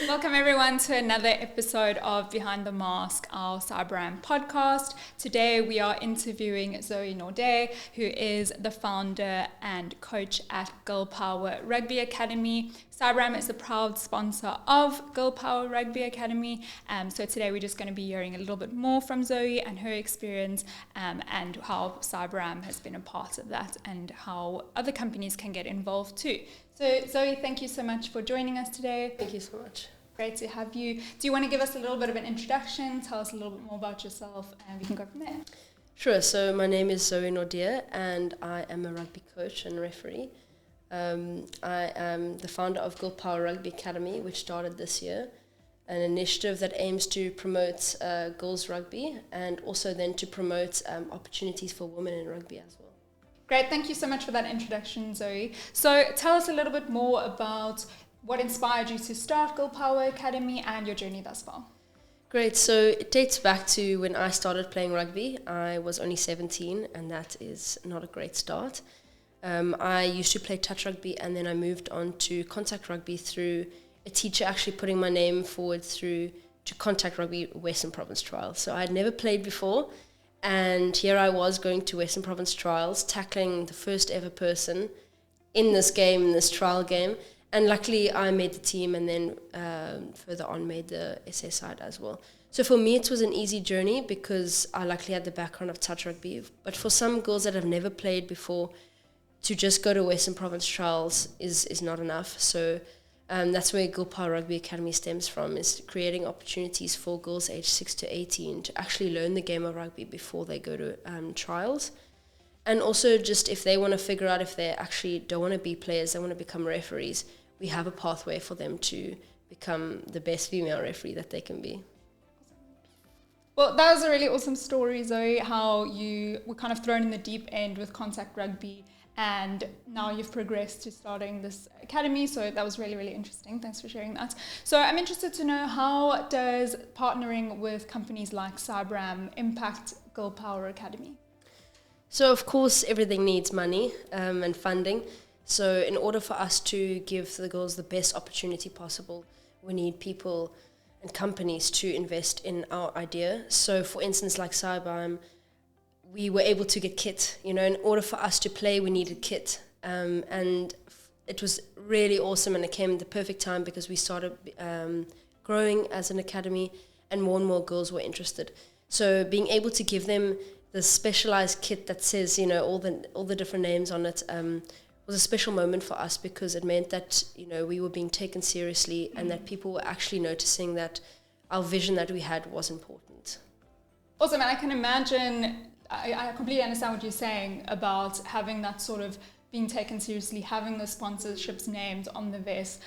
Welcome everyone to another episode of Behind the Mask, our Cyberram podcast. Today we are interviewing Zoe Naude, who is the founder and coach at Girl Power Rugby Academy. Cyberram is the proud sponsor of Girl Power Rugby Academy. So today we're just going to be hearing a little bit more from Zoe and her experience and how Cyberram has been a part of that and how other companies can get involved too. So Zoe, thank you so much for joining us today. Thank you so much. Great to have you. Do you want to give us a little bit of an introduction? Tell us a little bit more about yourself and we can go from there. Sure. So my name is Zoe Naude and I am a rugby coach and referee. I am the founder of Girl Power Rugby Academy, which started this year, an initiative that aims to promote girls rugby and also then to promote opportunities for women in rugby as well. Great, thank you so much for that introduction, Zoe. So tell us a little bit more about what inspired you to start Girl Power Academy and your journey thus far. Great, so it dates back to when I started playing rugby. I was only 17 and that is not a great start. I used to play touch rugby and then I moved on to contact rugby through a teacher actually putting my name forward through to contact rugby Western Province trials. So I'd never played before and here I was going to Western Province trials, tackling the first ever person in this game, in this trial game. And luckily I made the team and then further on made the SA side as well. So for me it was an easy journey because I luckily had the background of touch rugby. But for some girls that have never played before, to just go to Western Province trials is not enough. So that's where Girl Power Rugby Academy stems from, is creating opportunities for girls aged 6 to 18 to actually learn the game of rugby before they go to trials. And also just if they want to figure out if they actually don't want to be players, they want to become referees, we have a pathway for them to become the best female referee that they can be. Well, that was a really awesome story, Zoe, how you were kind of thrown in the deep end with contact rugby and now you've progressed to starting this academy. So that was really, really interesting. Thanks for sharing that. So I'm interested to know, how does partnering with companies like Cyberram impact Girl Power Academy? So of course everything needs money and funding. So in order for us to give the girls the best opportunity possible, we need people and companies to invest in our idea. So for instance, like Cyberram, we were able to get kit. You know, in order for us to play, we needed kit. And it was really awesome and it came at the perfect time because we started growing as an academy and more girls were interested. So being able to give them the specialized kit that says, you know, all the different names on it was a special moment for us because it meant that, you know, we were being taken seriously and that people were actually noticing that our vision that we had was important. Awesome, and I can imagine, I completely understand what you're saying about having that sort of being taken seriously, having the sponsorships named on the vest.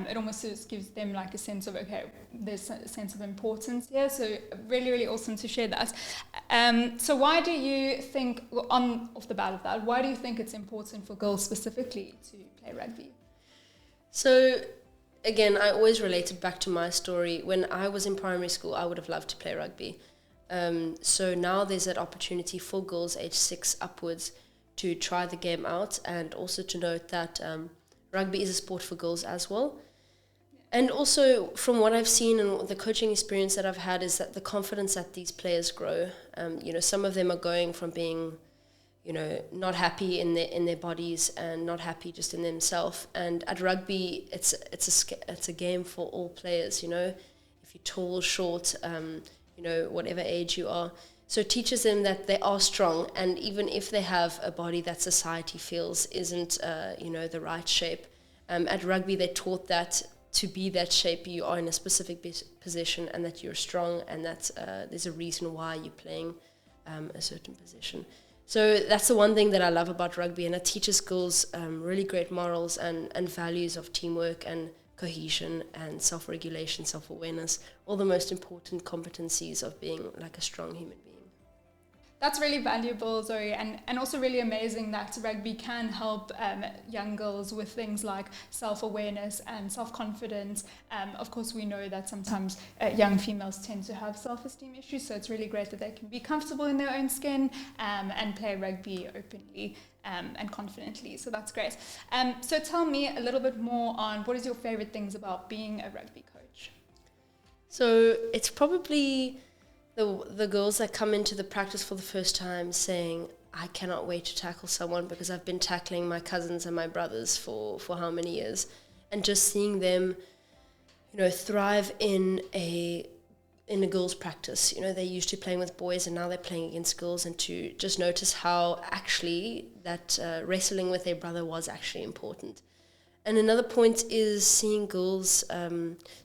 It almost just gives them like a sense of, okay, there's a sense of importance here. So really, really awesome to share that. So why do you think, off the bat of that, why do you think it's important for girls specifically to play rugby? So again, I always related back to my story. When I was in primary school, I would have loved to play rugby. So now there's that opportunity for girls aged 6 upwards to try the game out, and also to note that rugby is a sport for girls as well. And also from what I've seen and the coaching experience that I've had is that the confidence that these players grow, you know, some of them are going from being, you know, not happy in their bodies and not happy just in themselves. And at rugby, it's a game for all players, you know, if you're tall, short, you know, whatever age you are. So it teaches them that they are strong, and even if they have a body that society feels isn't, you know, the right shape, at rugby they're taught that to be that shape you are in a specific position and that you're strong and that there's a reason why you're playing a certain position. So that's the one thing that I love about rugby, and it teaches girls really great morals and values of teamwork and cohesion and self-regulation, self-awareness, all the most important competencies of being like a strong human being. That's really valuable, Zoe, and also really amazing that rugby can help young girls with things like self-awareness and self-confidence. Of course, we know that sometimes young females tend to have self-esteem issues, so it's really great that they can be comfortable in their own skin and play rugby openly and confidently. So that's great. So tell me a little bit more on what is your favorite things about being a rugby coach? So it's probably the girls that come into the practice for the first time saying, I cannot wait to tackle someone because I've been tackling my cousins and my brothers for how many years. And just seeing them, thrive in a girls' practice. They're used to playing with boys and now they're playing against girls, and to just notice how actually that wrestling with their brother was actually important. And another point is seeing girls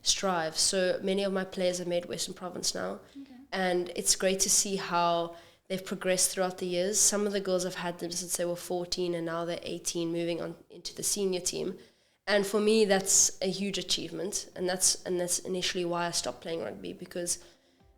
strive. So many of my players have made Western Province now. Okay. And it's great to see how they've progressed throughout the years. Some of the girls have had them since they were 14 and now they're 18, moving on into the senior team. And for me, that's a huge achievement. And that's initially why I stopped playing rugby, because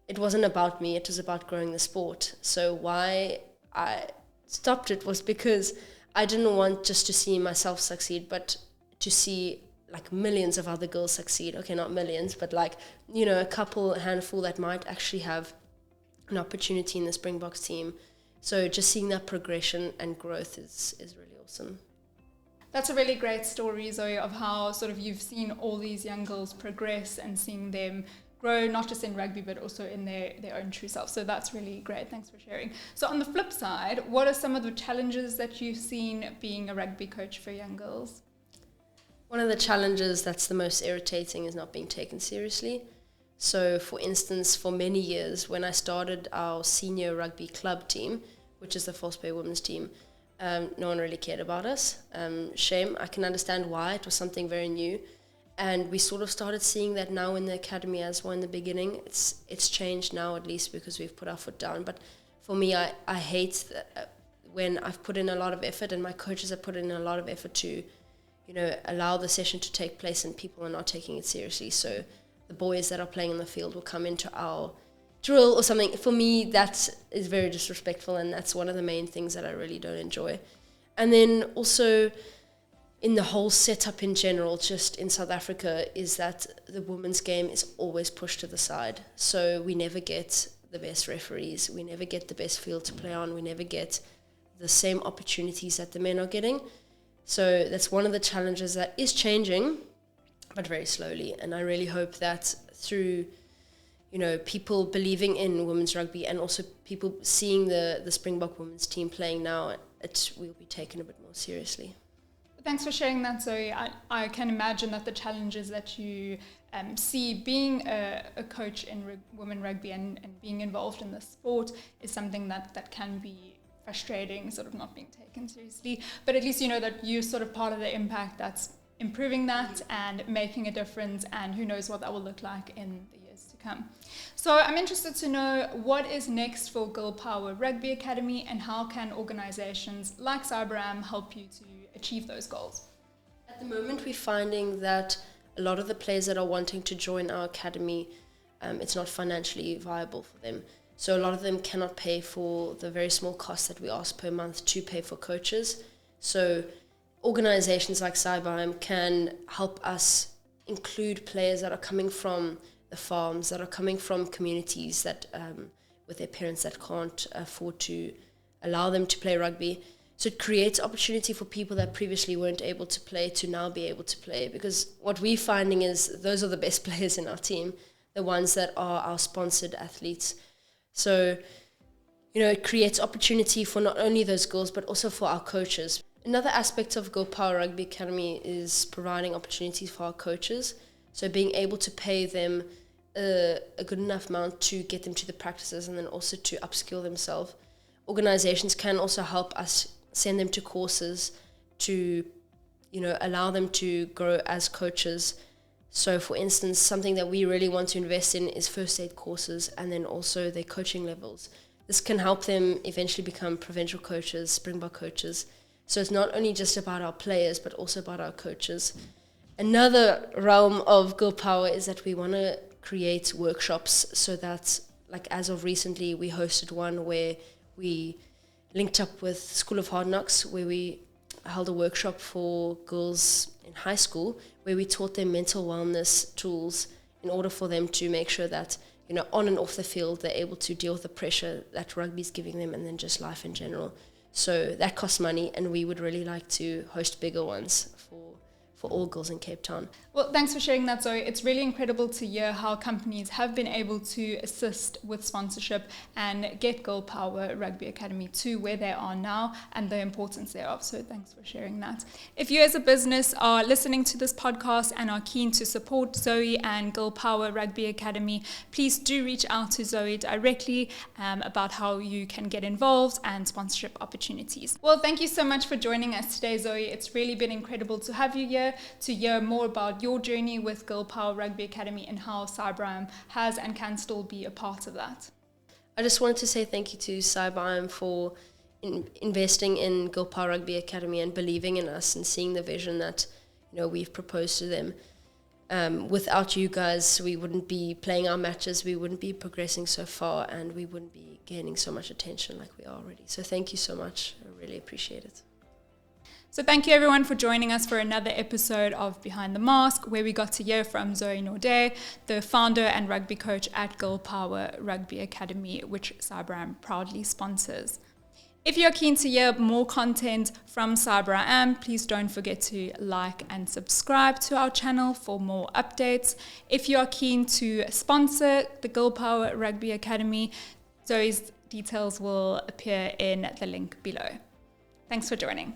it wasn't about me, it was about growing the sport. So why I stopped it was because I didn't want just to see myself succeed, but to see like millions of other girls succeed. Okay, not millions, but like, a handful that might actually have an opportunity in the Springboks team. So just seeing that progression and growth is really awesome. That's a really great story, Zoe, of how sort of you've seen all these young girls progress and seeing them grow, not just in rugby, but also in their own true self. So that's really great. Thanks for sharing. So on the flip side, what are some of the challenges that you've seen being a rugby coach for young girls? One of the challenges that's the most irritating is not being taken seriously. So, for instance, for many years, when I started our senior rugby club team, which is the False Bay women's team, no one really cared about us. Shame. I can understand why. It was something very new. And we sort of started seeing that now in the academy as well in the beginning. It's changed now, at least, because we've put our foot down. But for me, I hate when I've put in a lot of effort and my coaches have put in a lot of effort to, allow the session to take place and people are not taking it seriously. So the boys that are playing in the field will come into our drill or something. For me, that is very disrespectful, and that's one of the main things that I really don't enjoy. And then also in the whole setup in general, just in South Africa, is that the women's game is always pushed to the side. So we never get the best referees, we never get the best field to play on, we never get the same opportunities that the men are getting. So that's one of the challenges that is changing, but very slowly. And I really hope that through, people believing in women's rugby and also people seeing the Springbok women's team playing now, it will be taken a bit more seriously. Thanks for sharing that, Zoe. I can imagine that the challenges that you see being a coach in women rugby and being involved in the sport is something that can be frustrating, sort of not being taken seriously. But at least you know that you're sort of part of the impact that's improving that and making a difference, and who knows what that will look like in the years to come. So I'm interested to know what is next for Girl Power Rugby Academy, and how can organizations like Cyberam help you to achieve those goals? At the moment, we're finding that a lot of the players that are wanting to join our academy, it's not financially viable for them. So a lot of them cannot pay for the very small costs that we ask per month to pay for coaches. So organizations like Cyberam can help us include players that are coming from the farms, that are coming from communities that with their parents that can't afford to allow them to play rugby. So it creates opportunity for people that previously weren't able to play to now be able to play, because what we're finding is those are the best players in our team, the ones that are our sponsored athletes. So, it creates opportunity for not only those girls, but also for our coaches. Another aspect of Girl Power Rugby Academy is providing opportunities for our coaches. So being able to pay them a good enough amount to get them to the practices and then also to upskill themselves. Organizations can also help us send them to courses to, allow them to grow as coaches. So, for instance, something that we really want to invest in is first aid courses and then also their coaching levels. This can help them eventually become provincial coaches, Springbok coaches. So it's not only just about our players, but also about our coaches. Another realm of Girl Power is that we want to create workshops so that, like as of recently, we hosted one where we linked up with School of Hard Knocks, where we held a workshop for girls in high school where we taught them mental wellness tools in order for them to make sure that, on and off the field, they're able to deal with the pressure that rugby is giving them and then just life in general. So that costs money, and we would really like to host bigger ones for for all girls in Cape Town. Well, thanks for sharing that, Zoe. It's really incredible to hear how companies have been able to assist with sponsorship and get Girl Power Rugby Academy to where they are now and the importance thereof. So thanks for sharing that. If you as a business are listening to this podcast and are keen to support Zoe and Girl Power Rugby Academy, please do reach out to Zoe directly about how you can get involved and sponsorship opportunities. Well, thank you so much for joining us today, Zoe. It's really been incredible to have you here to hear more about your journey with Girl Power Rugby Academy and how Cyberarm has and can still be a part of that. I just wanted to say thank you to Cyberarm for investing in Girl Power Rugby Academy and believing in us and seeing the vision that we've proposed to them. Without you guys, we wouldn't be playing our matches, we wouldn't be progressing so far, and we wouldn't be gaining so much attention like we are already. So thank you so much. I really appreciate it. So thank you everyone for joining us for another episode of Behind the Mask, where we got to hear from Zoe Naude, the founder and rugby coach at Girl Power Rugby Academy, which Cyberarm proudly sponsors. If you're keen to hear more content from Cyberarm, please don't forget to like and subscribe to our channel for more updates. If you are keen to sponsor the Girl Power Rugby Academy, Zoe's details will appear in the link below. Thanks for joining.